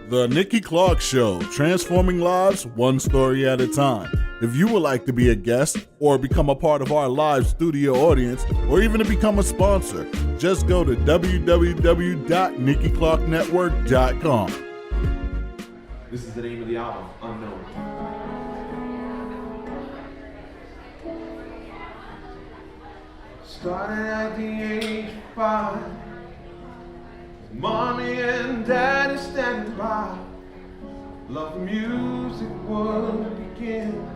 The Nikki Clarke Show, transforming lives one story at a time. If you would like to be a guest or become a part of our live studio audience or even to become a sponsor, just go to www.NikkiClarkeNetwork.com. This is the name of the album, Unknown. Started at the age of 5. Mommy and Daddy standing by. Love the music would begin.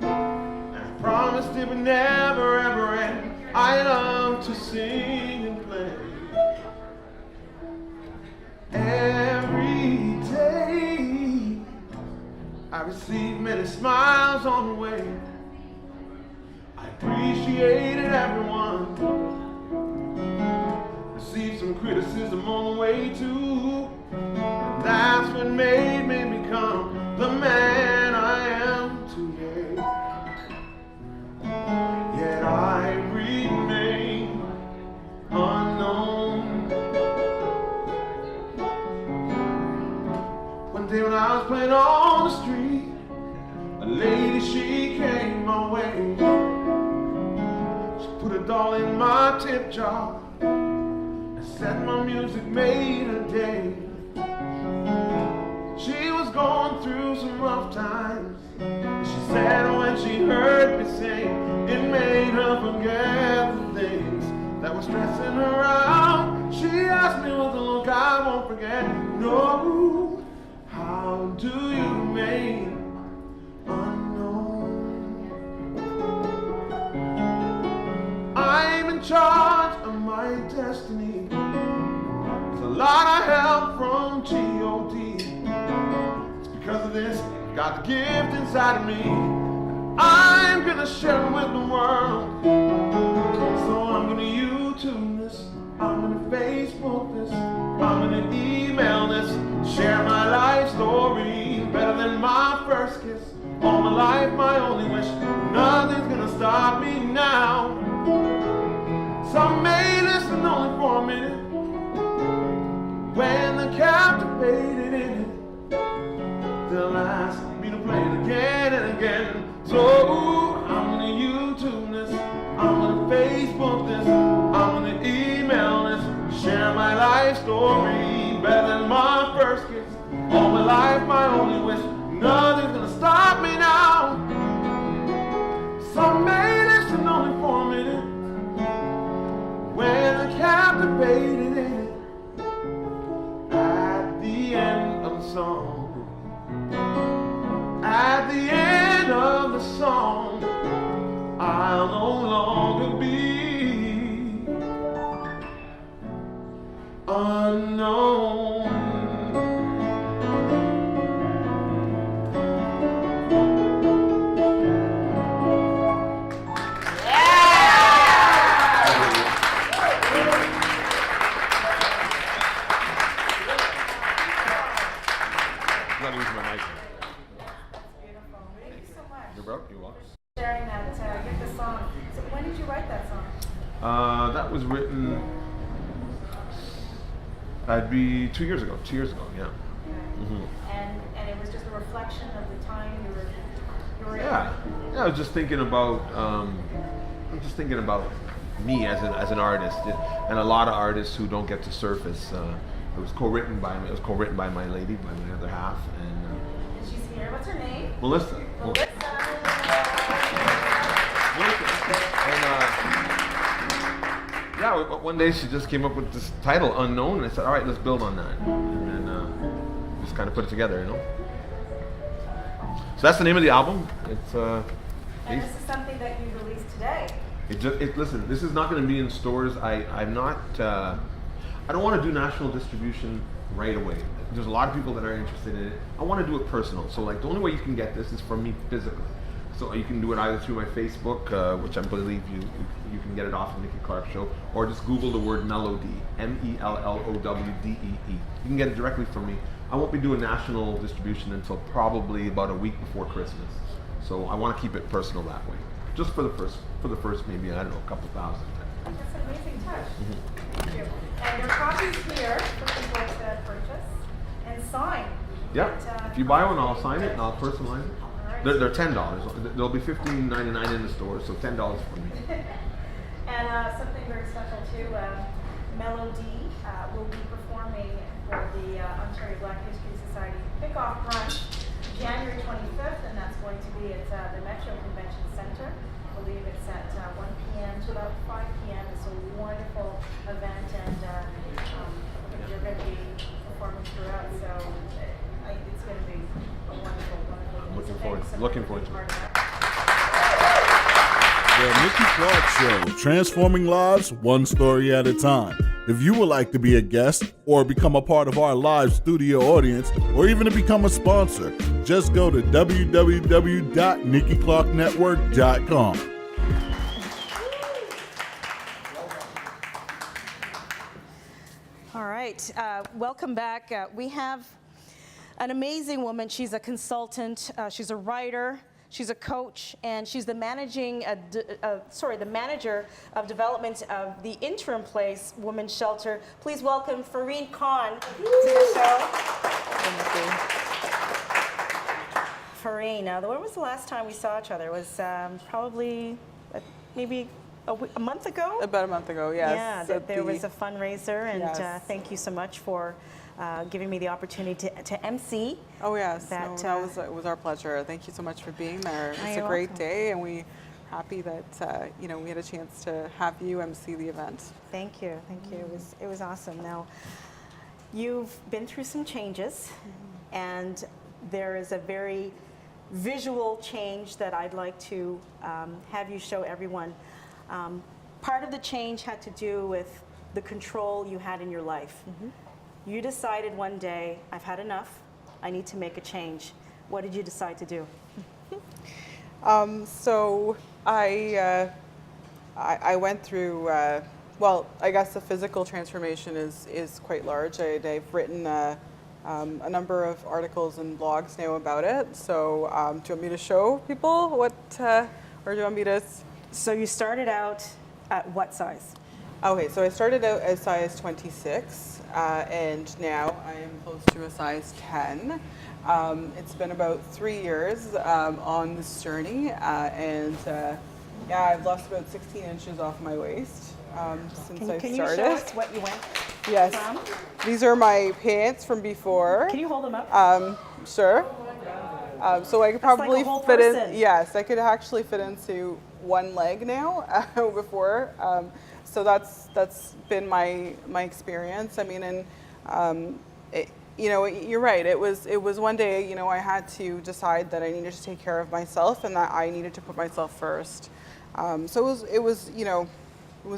And I promised it would never ever end. I love to sing and play. Every day I receive many smiles on the way. I appreciated everyone. Received some criticism on the way too. And that's what made me become the man I am today. Yet I remain unknown. One day when I was playing on the street, a lady, she came my way. She put a doll in my tip jar and said my music made her day. She was going through some rough times. She said when she heard me sing, it made her forget the things that were stressing her out. She asked me with a look I won't forget. No, how do you remain unknown? I'm in charge of my destiny. There's a lot of help from G.O.D. It's because of this, I got the gift inside of me. I'm gonna share it with the world. So I'm gonna YouTube this, I'm gonna Facebook this, I'm gonna email this, share my life story. Better than my first kiss, all my life my only wish. Nothing's gonna stop me now. Some may listen only for a minute. When they're captivated in it, they'll ask me to play it again and again. So I'm gonna YouTube this, I'm gonna Facebook this, I'm gonna email this, share my life story. Better than my first kiss, all my life my only wish. Nothing's gonna stop me now. Some may listen only for a minute. When I'm captivated in it, at the end of the song, at the end of the song, I'll no longer be unknown. Sharing that get the song. So when did you write that song? That was written, that'd be 2 years ago, yeah. Mm-hmm. And it was just a reflection of the time you were in. Yeah, I was just thinking about, me as an artist, and a lot of artists who don't get to surface. It was co-written by me. It was co-written by my lady, by my other half, and she's here. What's her name? Melissa. And yeah, one day she just came up with this title, Unknown, and I said, all right, let's build on that. And then just kind of put it together, you know? So that's the name of the album. It's and this is something that you released today. Listen, this is not going to be in stores. I'm not, I don't want to do national distribution right away. There's a lot of people that are interested in it. I want to do it personal. So like the only way you can get this is from me physically. So you can do it either through my Facebook, which I believe you can get it off of Nikki Clarke Show, or just Google the word Melody, Mellowdee. You can get it directly from me. I won't be doing national distribution until probably about a week before Christmas. So I want to keep it personal that way. Just for the first maybe, I don't know, a couple thousand. That's an amazing touch. Mm-hmm. Thank you. And your copies here for people to purchase and sign. Yeah. But, If you buy one, I'll sign it and I'll personalize it. Alright. They're $10. There'll be $15.99 in the store, so $10 for me. And something very special too, Melody will be performing for the Ontario Black History Society Kickoff Brunch January 25th, and that's going to be at the Metro Convention Center. I believe it's at 1 p.m. to about 5 p.m. It's a wonderful event, and you're going to be performing throughout, so it's going to be a wonderful, wonderful event. Looking forward to it. The Nikki Clarke Show, transforming lives one story at a time. If you would like to be a guest or become a part of our live studio audience or even to become a sponsor, just go to www.NikkiClarkeNetwork.com. All right, welcome back. We have an amazing woman. She's a consultant, she's a writer, she's a coach, and she's the the manager of development of the Interim Place Women's Shelter. Please welcome Fareen Khan to the show. Thank you. Fareen, when was the last time we saw each other? It was probably maybe a month ago? About a month ago, yes. Yeah, there was a fundraiser, and Yes. Thank you so much for giving me the opportunity to MC. Oh yes, that, it was our pleasure. Thank you so much for being there. It's a you're great welcome. day, and we're happy that we had a chance to have you MC the event. Thank you, thank you. It was awesome. Now, you've been through some changes, and there is a very visual change that I'd like to have you show everyone. Part of the change had to do with the control you had in your life. You decided one day, I've had enough, I need to make a change. What did you decide to do? So I went through, well, I guess the physical transformation is quite large. I've written a number of articles and blogs now about it. So do you want me to show people what, or do you want me to? So you started out at what size? Okay, so I started out as size 26, and now I am close to a size 10. It's been about 3 years on this journey, and yeah, I've lost about 16 inches off my waist since I started. Can you show us what you went Yes, from? these are my pants from before. Can you hold them up? Sure. So I could probably like a whole fit in. person. Yes, I could actually fit into one leg now. Before, so that's been my experience. I mean, and you're right. It was one day. I had to decide that I needed to take care of myself and that I needed to put myself first. So it was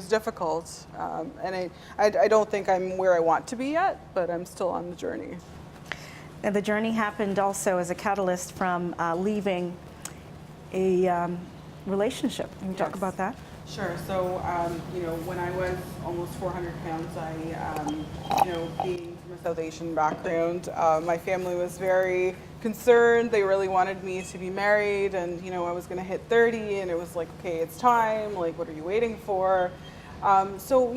difficult, and I don't think I'm where I want to be yet, but I'm still on the journey. And the journey happened also as a catalyst from leaving a relationship. Can you talk Yes. about that? Sure. So, when I was almost 400 pounds, being from a South Asian background, my family was very concerned. They really wanted me to be married, and I was going to hit 30, and it was like, okay, it's time. Like, what are you waiting for? So,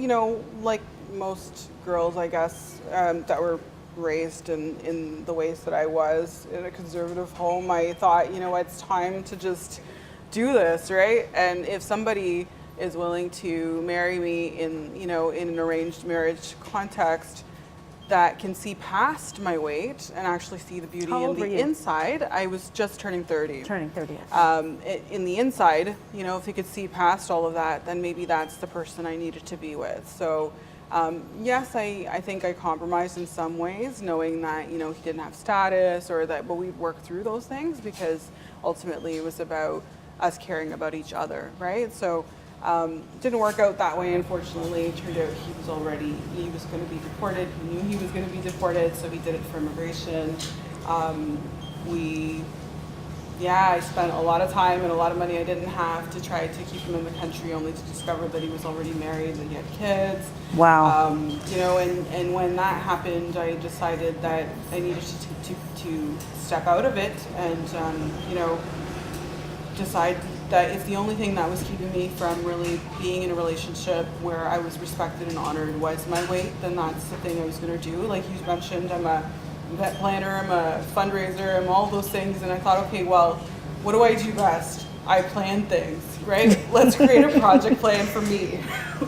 like most girls, I guess, that were raised in the ways that I was in a conservative home, I thought, it's time to just do this, right? And if somebody is willing to marry me in an arranged marriage context that can see past my weight and actually see the beauty How in old were the you? inside, I was just turning 30. Turning 30. In the inside, if he could see past all of that, then maybe that's the person I needed to be with. So yes, I think I compromised in some ways, knowing that, he didn't have status but we'd work through those things because ultimately it was about us caring about each other, right? So didn't work out that way, unfortunately. It turned out he was going to be deported. He knew he was going to be deported, so he did it for immigration. I spent a lot of time and a lot of money I didn't have to try to keep him in the country, only to discover that he was already married and he had kids. Wow. And when that happened, I decided that I needed to step out of it and, decide that if the only thing that was keeping me from really being in a relationship where I was respected and honored was my weight, then that's the thing I was going to do. Like you mentioned, I'm a event planner, I'm a fundraiser, I'm all those things. And I thought, okay, well, what do I do best? I plan things, right? Let's create a project plan for me.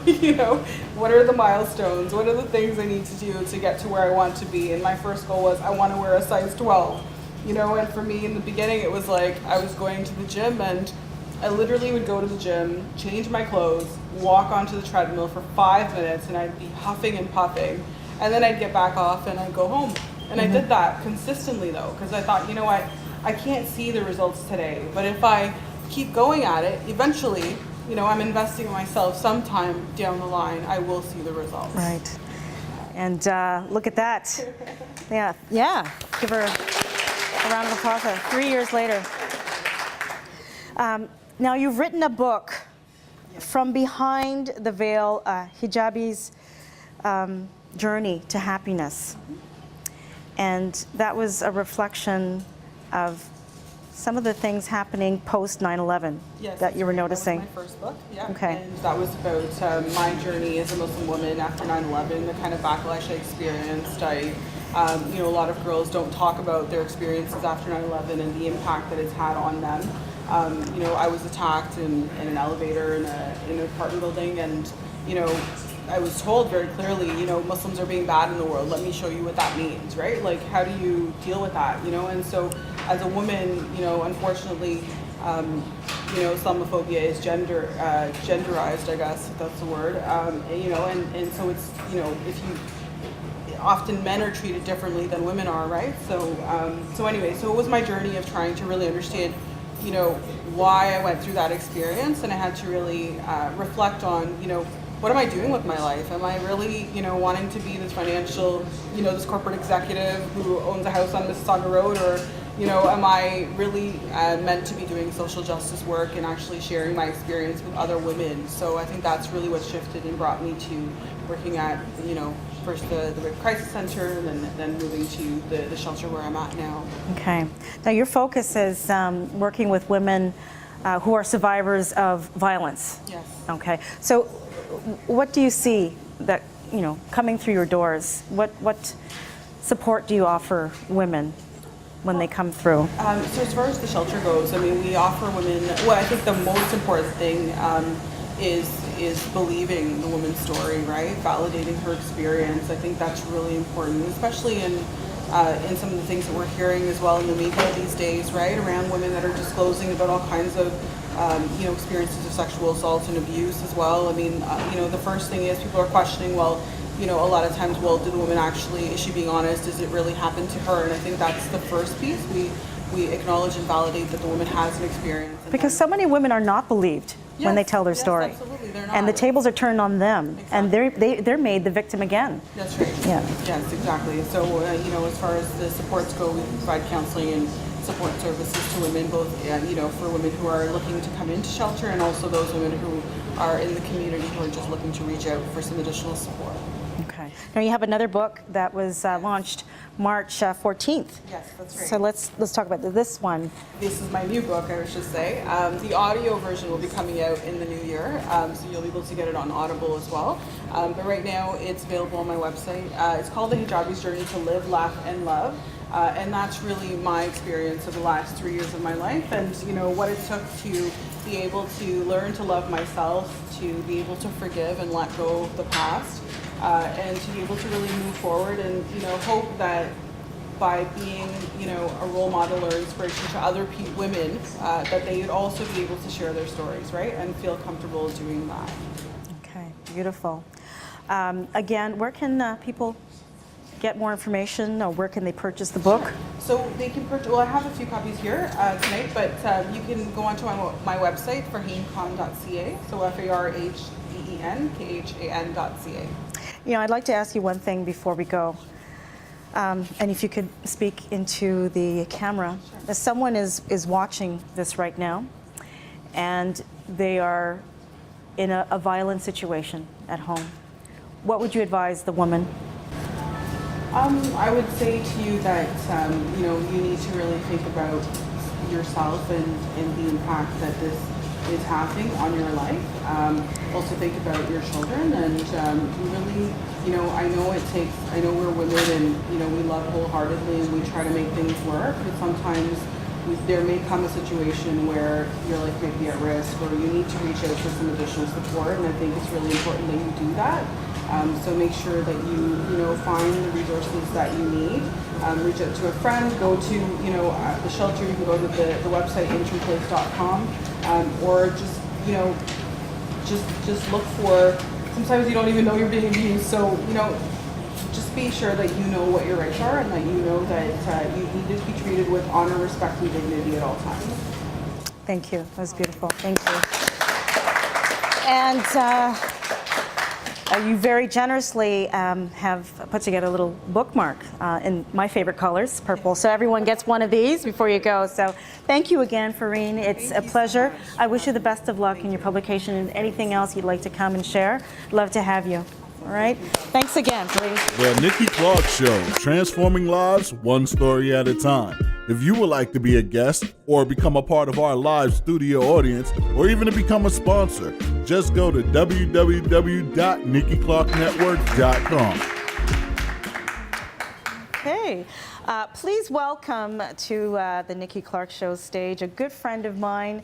You know, what are the milestones? What are the things I need to do to get to where I want to be? And my first goal was I want to wear a size 12. You know, and for me in the beginning, it was like I was going to the gym and I literally would go to the gym, change my clothes, walk onto the treadmill for 5 minutes, and I'd be huffing and puffing. And then I'd get back off and I'd go home. And I did that consistently though, because I thought, you know what, I can't see the results today, but if I keep going at it, eventually, you know, I'm investing in myself, sometime down the line, I will see the results. Right. And look at that. Yeah. Give her a round of applause. 3 years later. Now you've written a book, From Behind the Veil, Hijabi's Journey to Happiness. And that was a reflection of some of the things happening post 9/11 that you were noticing. That was my first book, yeah. Okay. And that was about my journey as a Muslim woman after 9/11, the kind of backlash I experienced. You know, a lot of girls don't talk about their experiences after 9/11 and the impact that it's had on them. You know, I was attacked in an elevator in an apartment building, and you know, I was told very clearly, you know, Muslims are being bad in the world. Let me show you what that means, right? Like, how do you deal with that, you know? And so, as a woman, you know, unfortunately, you know, Islamophobia is genderized, I guess if that's the word. You know, and so it's, you know, if you often men are treated differently than women are, right? So anyway, so it was my journey of trying to really understand, you know, why I went through that experience, and I had to really reflect on, you know, what am I doing with my life? Am I really, you know, wanting to be this financial, you know, this corporate executive who owns a house on Mississauga Road, or, you know, am I really meant to be doing social justice work and actually sharing my experience with other women? So I think that's really what shifted and brought me to working at, you know, first the Rape Crisis Center, and then moving to the shelter where I'm at now. Okay. Now your focus is working with women who are survivors of violence. Yes. Okay. So what do you see that, you know, coming through your doors? What support do you offer women when they come through? So as far as the shelter goes, I mean, we offer women, well, I think the most important thing is believing the woman's story, right? Validating her experience. I think that's really important, especially in some of the things that we're hearing as well in the media these days, right? Around women that are disclosing about all kinds of you know, experiences of sexual assault and abuse as well. I mean, you know, the first thing is people are questioning, well, you know, a lot of times, well, did the woman actually, is she being honest? Does it really happen to her? And I think that's the first piece. We acknowledge and validate that the woman has an experience. Because so many women are not believed when they tell their story. Absolutely, they're not. And the tables are turned on them, and they're made the victim again. That's right. Yeah. Yes, exactly. So, you know, as far as the supports go, we provide counseling and support services to women, both, you know, for women who are looking to come into shelter, and also those women who are in the community who are just looking to reach out for some additional support. Okay. Now you have another book that was launched March 14th. Yes, that's right. So let's talk about this one. This is my new book, I should say. The audio version will be coming out in the new year, so you'll be able to get it on Audible as well. But right now, it's available on my website. It's called The Hijabi's Journey to Live, Laugh, and Love. And that's really my experience of the last 3 years of my life, and you know what it took to be able to learn to love myself, to be able to forgive and let go of the past, and to be able to really move forward, and you know, hope that by being, you know, a role model or inspiration to other women, that they would also be able to share their stories, right, and feel comfortable doing that. Okay, beautiful. Again, where can people get more information, or where can they purchase the book? So they can purchase, well, I have a few copies here tonight, but you can go onto my website, farheenkhan.ca, so FARHEENKHAN.ca. You know, I'd like to ask you one thing before we go. And if you could speak into the camera. Sure. As someone is watching this right now, and they are in a violent situation at home, what would you advise the woman? I would say to you that, you know, you need to really think about yourself and the impact that this is having on your life. Also think about your children, and really, I know we're women and, we love wholeheartedly and we try to make things work, but sometimes there may come a situation where you're like maybe at risk or you need to reach out for some additional support, and I think it's really important that you do that. So make sure that you find the resources that you need. Reach out to a friend, go to the shelter, you can go to the website internplace.com, or just look for, sometimes you don't even know you're being abused, so just be sure that you know what your rights are and that you know that you need to be treated with honor, respect, and dignity at all times. Thank you. That was beautiful. Thank you. And you very generously have put together a little bookmark in my favorite colors, purple. So everyone gets one of these before you go. So thank you again, Farine. It's a pleasure. I wish you the best of luck in your publication and anything else you'd like to come and share. Love to have you. All right. Thanks again, Farine. The Nikki Clarke Show, transforming lives one story at a time. If you would like to be a guest or become a part of our live studio audience or even to become a sponsor, just go to www.NikkiClarkeNetwork.com. Okay. Please welcome to the Nikki Clarke Show stage a good friend of mine.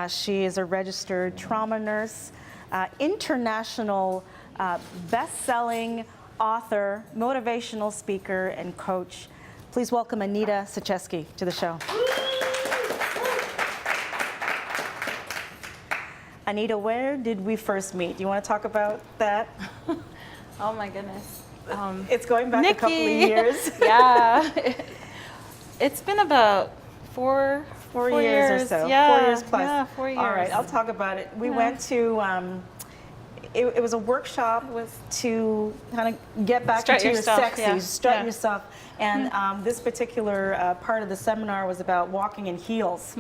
She is a registered trauma nurse, international best-selling author, motivational speaker, and coach. Please welcome Anita Sacheski to the show. Anita, where did we first meet? Do you want to talk about that? Oh my goodness. It's going back Nikki. a couple of years. Yeah. It's been about four years or so. Yeah. 4 years plus. Yeah, 4 years. All right, I'll talk about it. We went to, it was a workshop to kind of get back Strut into your yourself, sexy, yeah. strut Yeah. yourself. And this particular part of the seminar was about walking in heels.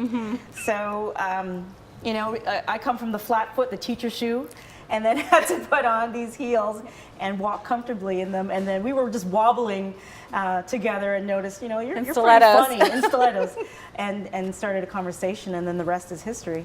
So, I come from the flat foot, the teacher shoe, and then had to put on these heels and walk comfortably in them. And then we were just wobbling together and noticed, you're pretty funny in stilettos, and started a conversation, and then the rest is history.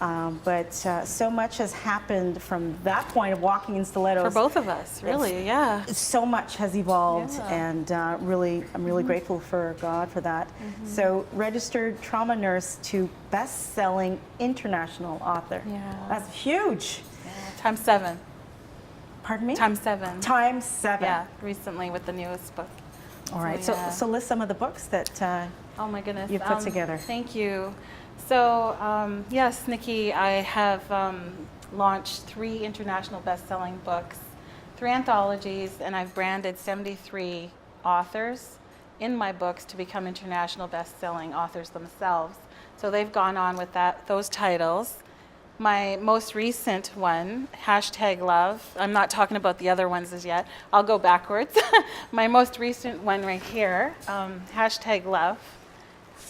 But so much has happened from that point of walking in stilettos. For both of us, really, yeah. So much has evolved, Yeah. and I'm really grateful for God for that. So, registered trauma nurse to best-selling international author. Yeah. That's huge. Times 7. Pardon me? Times 7. Times 7. Yeah, recently with the newest book. All right. So, yeah. So list some of the books that Oh my goodness. you've put together. Thank you. So, yes, Nikki, I have launched 3 international best-selling books, 3 anthologies, and I've branded 73 authors in my books to become international best-selling authors themselves. So they've gone on with those titles. My most recent one, #Love, I'm not talking about the other ones as yet. I'll go backwards. My most recent one right here, #Love,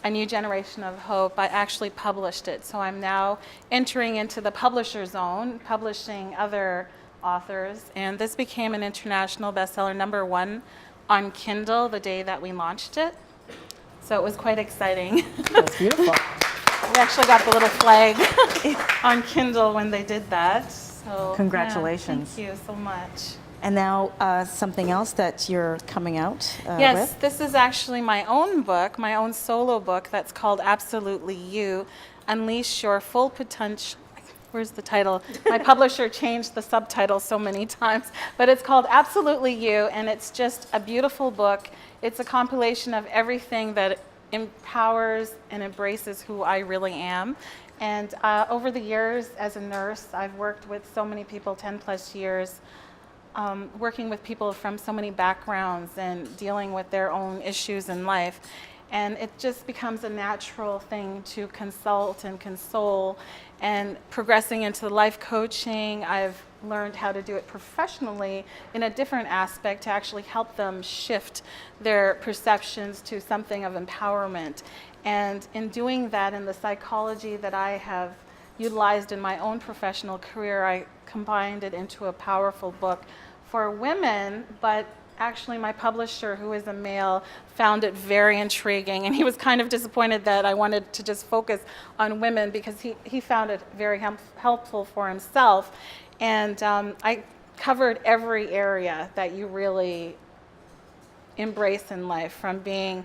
A New Generation of Hope. I actually published it, so I'm now entering into the publisher zone, publishing other authors, and this became an international bestseller, #1 on Kindle the day that we launched it. So it was quite exciting. That's beautiful. We actually got the little flag on Kindle when they did that. So Congratulations. yeah, thank you so much. And now something else that you're coming out Yes, with. this is actually my own book, my own solo book that's called Absolutely You, Unleash Your Full Potential. Where's the title? My publisher changed the subtitle so many times, but it's called Absolutely You, and it's just a beautiful book. It's a compilation of everything that empowers and embraces who I really am. And over the years as a nurse, I've worked with so many people, 10 plus years, working with people from so many backgrounds and dealing with their own issues in life. And it just becomes a natural thing to consult and console. And progressing into life coaching, I've learned how to do it professionally in a different aspect to actually help them shift their perceptions to something of empowerment. And in doing that, in the psychology that I have utilized in my own professional career, I combined it into a powerful book for women, but actually my publisher, who is a male, found it very intriguing, and he was kind of disappointed that I wanted to just focus on women because he found it very helpful for himself. And I covered every area that you really embrace in life, from being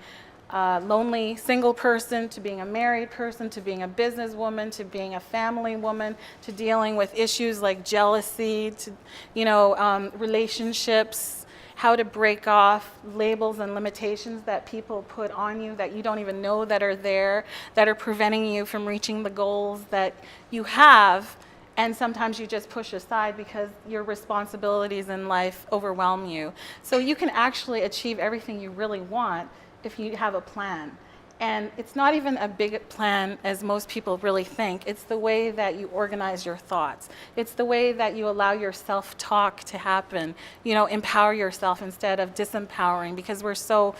a lonely single person to being a married person to being a businesswoman to being a family woman to dealing with issues like jealousy to relationships, how to break off labels and limitations that people put on you that you don't even know that are there, that are preventing you from reaching the goals that you have. And sometimes you just push aside because your responsibilities in life overwhelm you. So you can actually achieve everything you really want if you have a plan. And it's not even a big plan as most people really think. It's the way that you organize your thoughts. It's the way that you allow your self-talk to happen. Empower yourself instead of disempowering, because we're so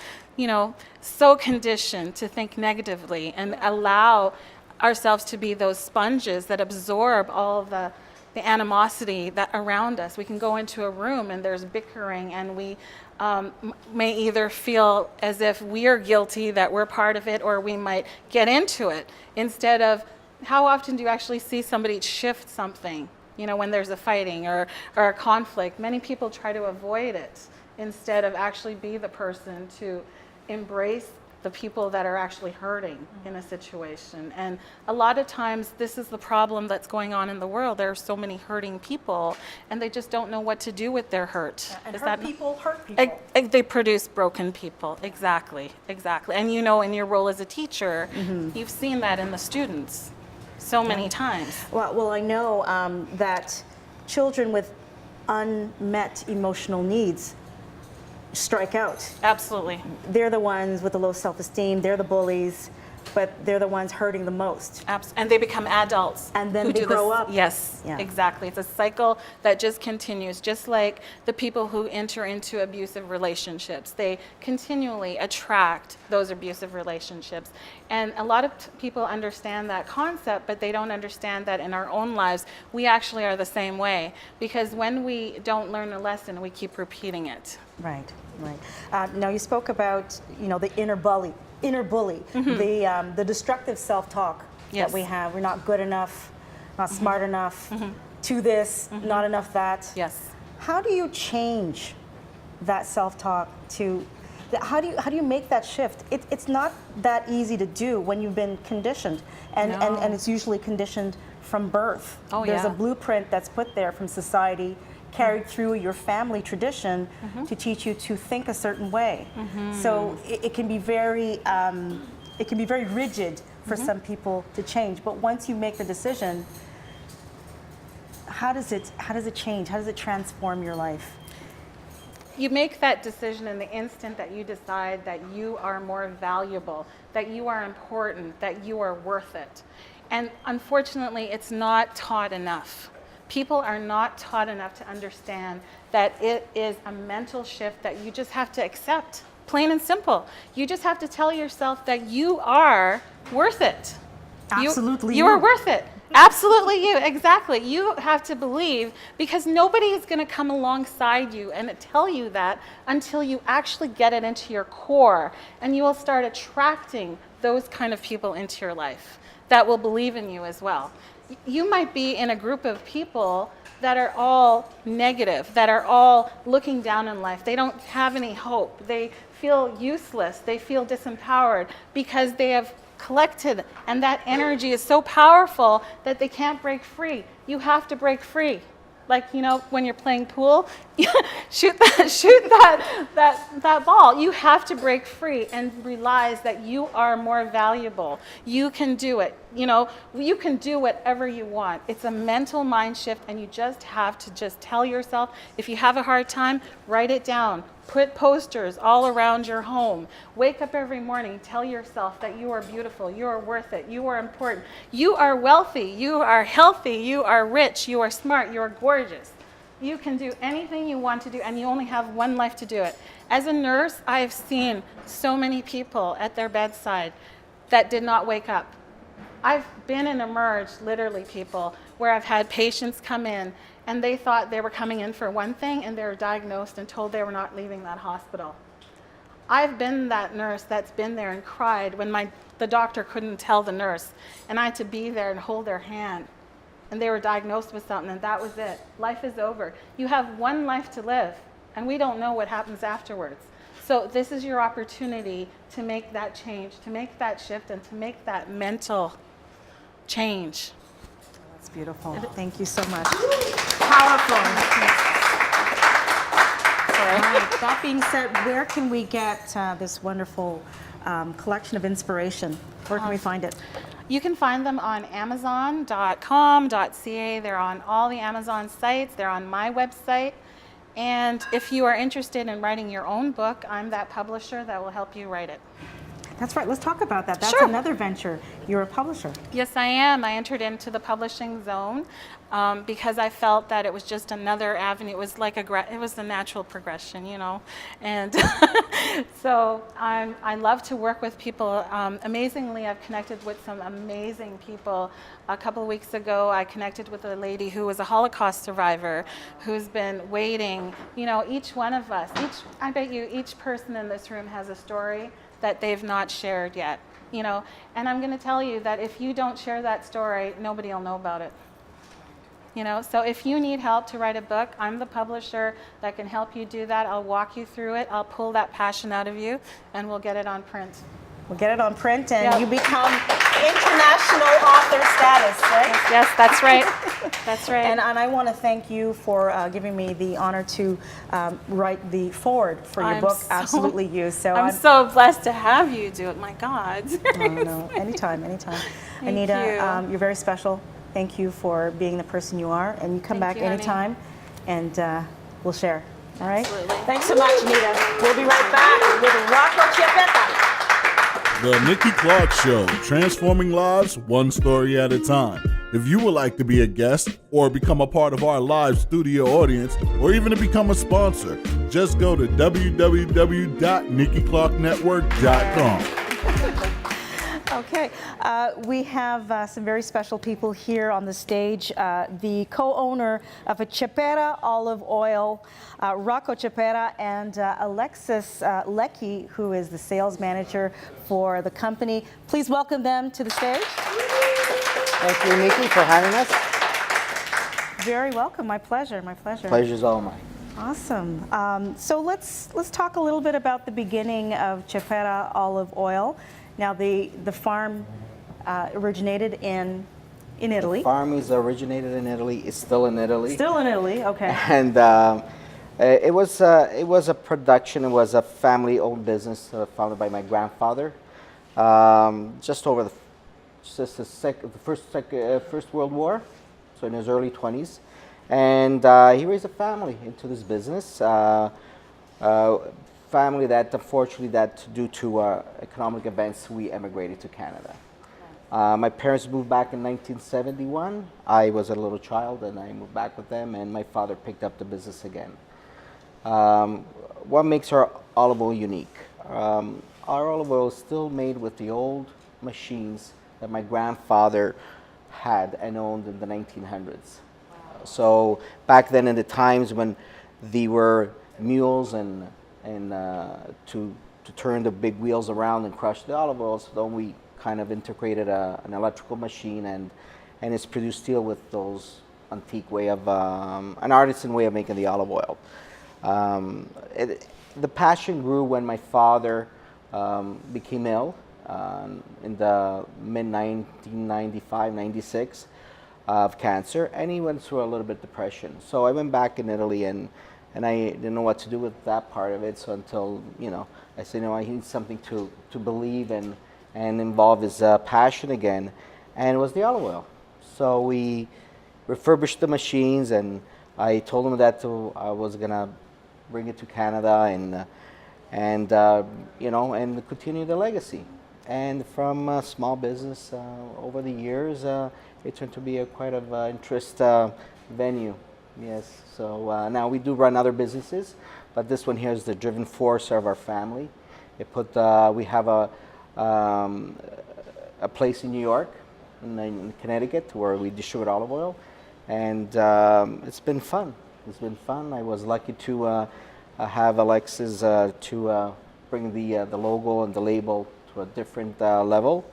conditioned to think negatively and allow ourselves to be those sponges that absorb all of the animosity that around us. We can go into a room and there's bickering, and we may either feel as if we are guilty that we're part of it, or we might get into it. Instead of, how often do you actually see somebody shift something, when there's a fighting or a conflict? Many people try to avoid it instead of actually be the person to embrace the people that are actually hurting in a situation. And a lot of times this is the problem that's going on in the world. There are so many hurting people, and they just don't know what to do with their hurt. And Is hurt that people hurt people. They produce broken people. Exactly. And in your role as a teacher, you've seen that in the students so many times. Well, I know that children with unmet emotional needs strike out. Absolutely. They're the ones with the low self-esteem, they're the bullies, but they're the ones hurting the most. And they become adults. And then who they do grow this. up. Yes, Yeah. exactly. It's a cycle that just continues, just like the people who enter into abusive relationships. They continually attract those abusive relationships. And a lot of people understand that concept, but they don't understand that in our own lives, we actually are the same way. Because when we don't learn a lesson, we keep repeating it. Right. Now you spoke about, the inner bully, the destructive self-talk Yes. that we have. We're not good enough, not smart enough, to this, not enough that. Yes. How do you change that self-talk how do you make that shift? It's not that easy to do when you've been conditioned, and it's usually conditioned from birth. Oh, There's yeah. a blueprint that's put there from society, carried through your family tradition to teach you to think a certain way. So it can be very rigid for some people to change. But once you make the decision, how does it change? How does it transform your life? You make that decision in the instant that you decide that you are more valuable, that you are important, that you are worth it. And unfortunately, it's not taught enough. People are not taught enough to understand that it is a mental shift that you just have to accept, plain and simple. You just have to tell yourself that you are worth it. Absolutely You are worth it. Absolutely you, exactly. You have to believe, because nobody is going to come alongside you and tell you that until you actually get it into your core, and you will start attracting those kind of people into your life that will believe in you as well. You might be in a group of people that are all negative, that are all looking down in life. They don't have any hope. They feel useless. They feel disempowered because they have collected, and that energy is so powerful that they can't break free. You have to break free. Like, when you're playing pool, shoot that ball. You have to break free and realize that you are more valuable. You can do it. You can do whatever you want. It's a mental mind shift, and you just have to just tell yourself, if you have a hard time, write it down. Put posters all around your home. Wake up every morning, tell yourself that you are beautiful, you are worth it, you are important, you are wealthy, you are healthy, you are rich, you are smart, you are gorgeous. You can do anything you want to do, and you only have one life to do it. As a nurse, I have seen so many people at their bedside that did not wake up. I've been and emerged, literally, people, where I've had patients come in and they thought they were coming in for one thing, and they were diagnosed and told they were not leaving that hospital. I've been that nurse that's been there and cried when the doctor couldn't tell the nurse, and I had to be there and hold their hand and they were diagnosed with something, and that was it. Life is over. You have one life to live, and we don't know what happens afterwards. So this is your opportunity to make that change, to make that shift, and to make that mental change. That's beautiful. Thank you so much. Powerful. All right. That being said, where can we get this wonderful collection of inspiration? Where can we find it? You can find them on Amazon.com.ca. They're on all the Amazon sites. They're on my website. And if you are interested in writing your own book, I'm that publisher that will help you write it. That's right. Let's talk about that. That's Sure. another venture. You're a publisher. Yes, I am. I entered into the publishing zone because I felt that it was just another avenue. It was like it was the natural progression, you know. And so I love to work with people. Amazingly, I've connected with some amazing people. A couple of weeks ago, I connected with a lady who was a Holocaust survivor who's been waiting. You know, each one of us, I bet you each person in this room has a story that they've not shared yet, you know. And I'm going to tell you that if you don't share that story, nobody will know about it. You know, so if you need help to write a book, I'm the publisher that can help you do that. I'll walk you through it. I'll pull that passion out of you, and we'll get it on print. We'll get it on print, and Yep. you become international author status, right? Yes, that's right. That's right. And I want to thank you for giving me the honor to write the foreword for your book, Absolutely You. So I'm so blessed to have you do it. My God. no, anytime. Anita, you're very special. Thank you for being the person you are, and you come Thank back you, honey. anytime, and we'll share. All right? Absolutely. Thanks so much, Anita. We'll be right back with Rocco Chiapetta. The Nikki Clarke Show, transforming lives one story at a time. If you would like to be a guest or become a part of our live studio audience, or even to become a sponsor, just go to www.nikkiClarkenetwork.com. Okay, we have some very special people here on the stage. The co-owner of a Chiapetta olive oil, Rocco Chiapetta, and Alexis Leckie, who is the sales manager for the company. Please welcome them to the stage. Thank you, Nikki, for having us. Very welcome. My pleasure. My pleasure. Pleasure's all mine. Awesome. So let's talk a little bit about the beginning of Chiapetta olive oil. Now, the farm originated in Italy. The farm is originated in Italy. It's still in Italy. Still in Italy, okay. And it was a production. It was a family-owned business founded by my grandfather. Just over the First World War, so in his early 20s, and he raised a family into this business. Family that, unfortunately, due to economic events, we emigrated to Canada. My parents moved back in 1971. I was a little child, and I moved back with them, and my father picked up the business again. What makes our olive oil unique? Our olive oil is still made with the old machines that my grandfather had and owned in the 1900s. Wow. So back then, in the times when there were mules and to turn the big wheels around and crush the olive oil, so then we kind of integrated an electrical machine, and it's produced steel with those antique way of an artisan way of making the olive oil. The passion grew when my father became ill in the mid-1995, 96 of cancer, and he went through a little bit of depression. So I went back in Italy, and I didn't know what to do with that part of it. So until, I said, I need something to believe and involve his passion again, and it was the olive oil. So we refurbished the machines, and I told him that I was gonna bring it to Canada and continue the legacy. And from a small business over the years, it turned to be quite of interest venue. Yes, so now we do run other businesses, but this one here is the driven force of our family. We have a place in New York, in Connecticut, where we distribute olive oil, and it's been fun. It's been fun. I was lucky to have Alexis to bring the logo and the label to a different level,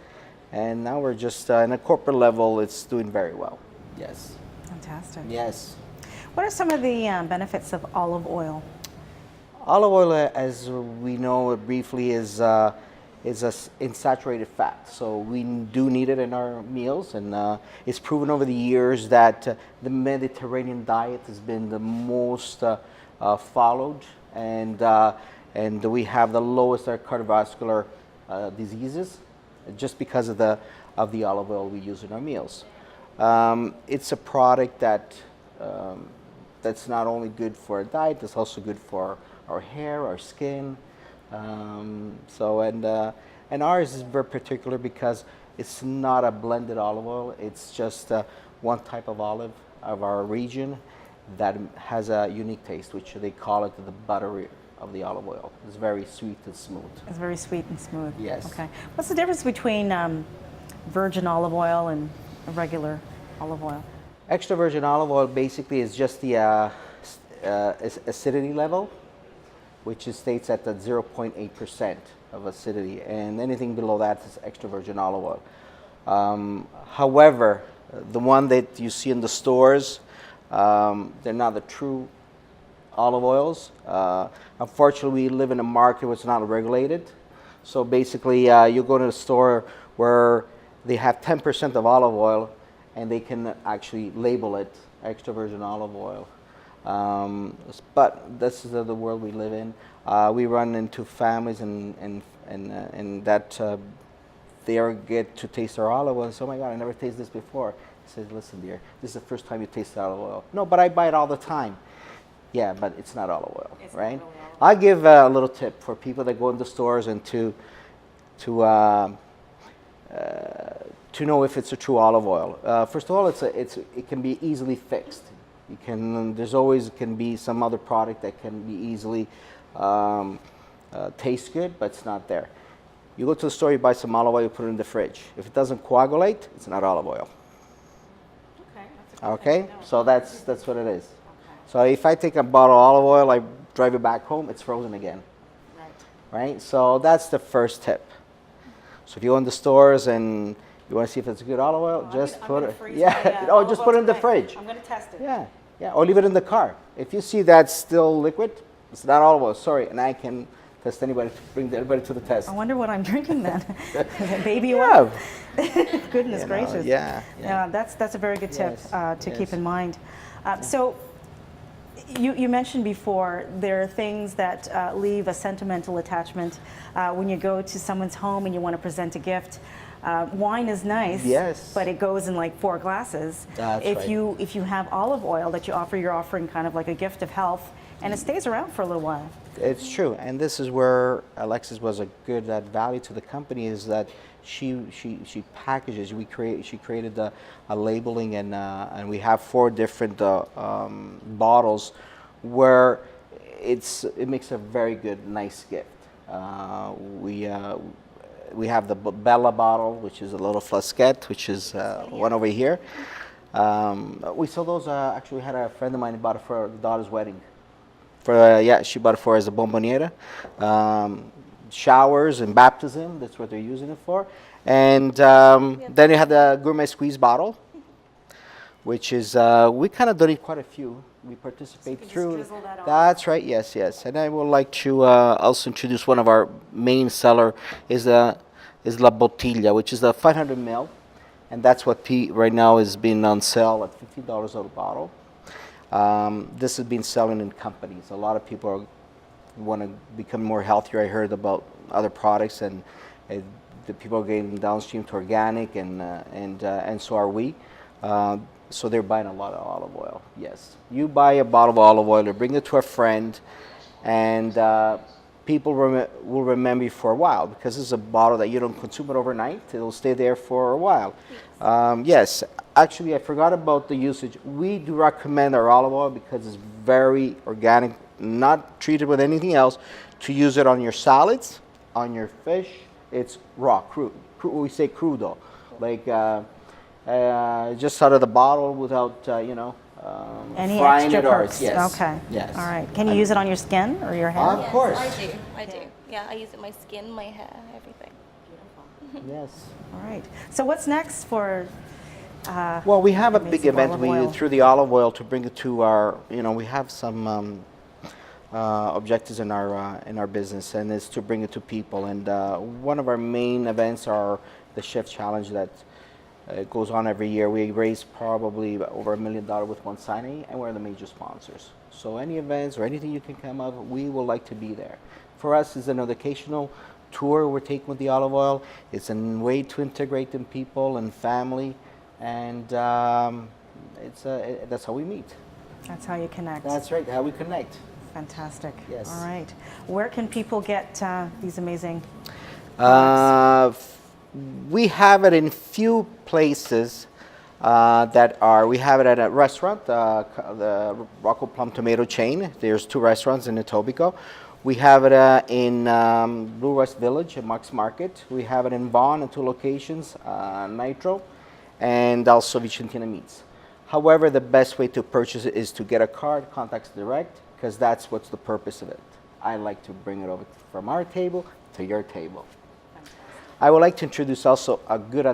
and now we're just in a corporate level. It's doing very well. Yes. Fantastic. Yes. What are some of the benefits of olive oil? Olive oil, as we know briefly, is insaturated fat. So we do need it in our meals, and it's proven over the years that the Mediterranean diet has been the most followed, and we have the lowest cardiovascular diseases just because of the olive oil we use in our meals. It's a product that's not only good for our diet, it's also good for our hair, our skin. And ours is very particular because it's not a blended olive oil. It's just one type of olive of our region that has a unique taste, which they call it the butter of the olive oil. It's very sweet and smooth. It's very sweet and smooth. Yes. Okay. What's the difference between virgin olive oil and a regular olive oil? Extra virgin olive oil basically is just the acidity level, which states at the 0.8% of acidity, and anything below that is extra virgin olive oil. However, the one that you see in the stores, they're not the true olive oils. Unfortunately, we live in a market where it's not regulated. So basically, you go to the store where they have 10% of olive oil, and they can actually label it extra virgin olive oil. But this is the world we live in. We run into families and that they get to taste our olive oil and say, oh my God, I never tasted this before. I said, listen dear, this is the first time you taste olive oil. No, but I buy it all the time. Yeah, but it's not olive oil, right? I'll give a little tip for people that go in the stores and to know if it's a true olive oil. First of all, it can be easily fixed. There's always can be some other product that can be easily taste good, but it's not there. You go to the store, you buy some olive oil, you put it in the fridge. If it doesn't coagulate, it's not olive oil. Okay. That's a good Okay, thing to know. so that's what it is. So if I take a bottle of olive oil, I drive it back home, it's frozen again. Right? So that's the first tip. So if you go in the stores and you want to see if it's good olive oil, just put it. Yeah. Oh, just put it in the fridge. I'm going to test it. Yeah. Yeah. Or leave it in the car. If you see that's still liquid, it's not olive oil. Sorry, and I can test anybody to bring everybody to the test. I wonder what I'm drinking then. Is it baby Yeah. oil? Goodness gracious. Yeah. That's a very good tip Yes, to yes. keep in mind. So you mentioned before there are things that leave a sentimental attachment when you go to someone's home and you want to present a gift. Wine is nice, Yes. but it goes in like 4 glasses. That's if right. you have olive oil that you offer, you're offering kind of like a gift of health, and it stays around for a little while. It's true, and this is where Alexis was a good value to the company is that she packages. She created a labeling, and we have 4 different bottles where it makes a very good, nice gift. We have the Bella bottle, which is a little flasquette, which is one over here. We saw those. Actually, we had a friend of mine who bought it for her daughter's wedding. She bought it for as a bomboniera. Showers and baptism, that's what they're using it for. And then you have the gourmet squeeze bottle, which is, we kind of donate quite a few. We participate can just through. drizzle that on. That's right, yes. And I would like to also introduce one of our main seller is La Bottiglia, which is the 500 ml. And that's what right now is being on sale at $50 a bottle. This has been selling in companies. A lot of people want to become more healthier. I heard about other products, and the people are getting downstream to organic, and so are we. So they're buying a lot of olive oil. Yes, you buy a bottle of olive oil or bring it to a friend, and people will remember you for a while because this is a bottle that you don't consume it overnight. It'll stay there for a while. Yes, actually, I forgot about the usage. We do recommend our olive oil because it's very organic, not treated with anything else, to use it on your salads, on your fish. It's raw, crude. We say crudo, like just out of the bottle without, Any frying extra it or perks? yes. Okay. Yes. All right. Can you use it on your skin or your hair? Of course. I do. Yeah, I use it on my skin, my hair, everything. Yes. All right. So what's next for Well, we have a big amazing event olive oil. through the olive oil to bring it to our. We have some objectives in our business, and it's to bring it to people. And one of our main events are the Chef Challenge that goes on every year. We raise probably over $1 million with one signing, and we're the major sponsors. So any events or anything you can come up, we would like to be there. For us, it's an educational tour we're taking with the olive oil. It's a way to integrate them people and family, and that's how we meet. That's how you connect. That's right, how we connect. Fantastic. Yes. All right. Where can people get these amazing We have it in few places we have it at a restaurant, the Rocco Plum Tomato chain. There's 2 restaurants in Etobicoke. We have it in Blue West Village at Mark's Market. We have it in Vaughan in 2 locations, Nitro, and also Vicentina Meats. However, the best way to purchase it is to get a card, contact us direct, because that's what's the purpose of it. I like to bring it over from our table to your table. I would like to introduce also a good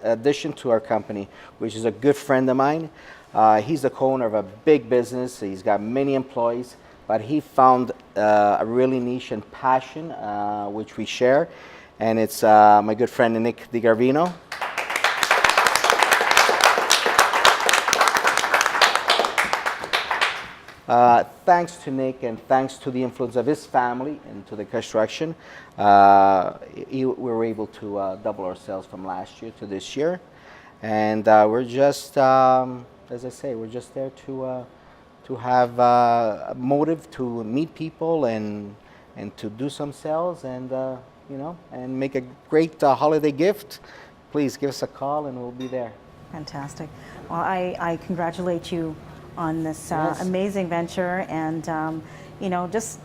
addition to our company, which is a good friend of mine. He's the co-owner of a big business. He's got many employees, but he found a really niche and passion, which we share, and it's my good friend Nick DiGarvino. Thanks to Nick and thanks to the influence of his family into the construction, we were able to double our sales from last year to this year. And we're just, as I say, we're just there to have a motive to meet people and to do some sales and, and make a great holiday gift. Please give us a call and we'll be there. Fantastic. Well, I congratulate you on this Yes. amazing venture, and just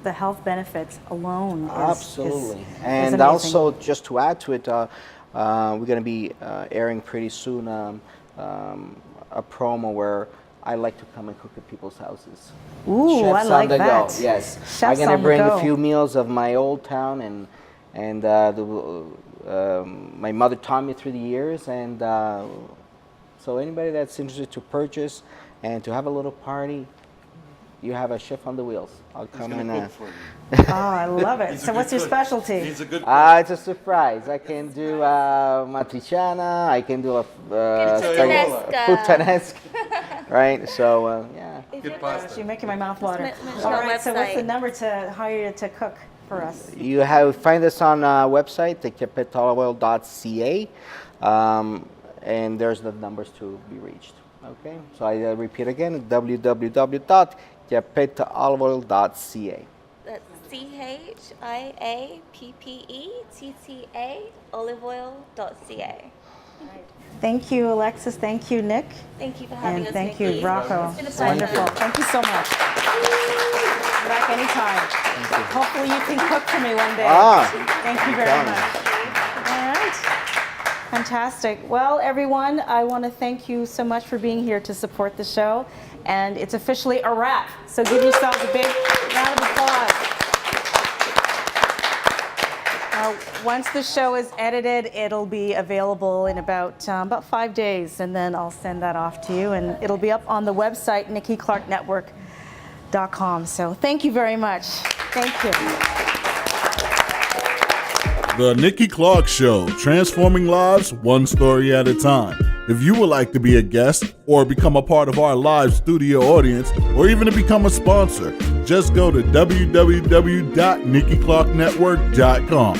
the health benefits alone is Absolutely. is And amazing. also, just to add to it, we're going to be airing pretty soon a promo where I like to come and cook at people's houses. Ooh, Chefs I like on the that. Go. Yes, Chefs I'm going on to the bring go. a few meals of my old town and my mother taught me through the years, and so anybody that's interested to purchase and to have a little party, you have a chef on the wheels. I'll come and Oh, I love it. So what's your specialty? He's a good it's a surprise. I can do matriciana. I can do a puttanesca, right? So yeah. good pasta. You're making my mouth water. mention All our right, so what's the website. number to hire you to cook for us? You find us on website, thechiapetoliveoil.ca, and there's the numbers to be reached. Okay, so I repeat again, www.chiapettaoliveoil.ca. That's CHIAPPETTA oliveoil.ca. Thank you, Alexis. Thank you, Nick. Thank you for having And us, thank Nikki. you, Rocco. It's been a It's pleasure. wonderful. Thank you so much. Come back anytime. Hopefully you can cook for me one day. Thank you very Anytime. much. All right. Fantastic. Well, everyone, I want to thank you so much for being here to support the show. And it's officially a wrap. So give yourselves a big round of applause. Once the show is edited, it'll be available in about 5 days, and then I'll send that off to you, and it'll be up on the website, NikkiClarkeNetwork.com. So thank you very much. Thank you. The Nikki Clarke Show, transforming lives one story at a time. If you would like to be a guest or become a part of our live studio audience, or even to become a sponsor, just go to www.NikkiClarkeNetwork.com.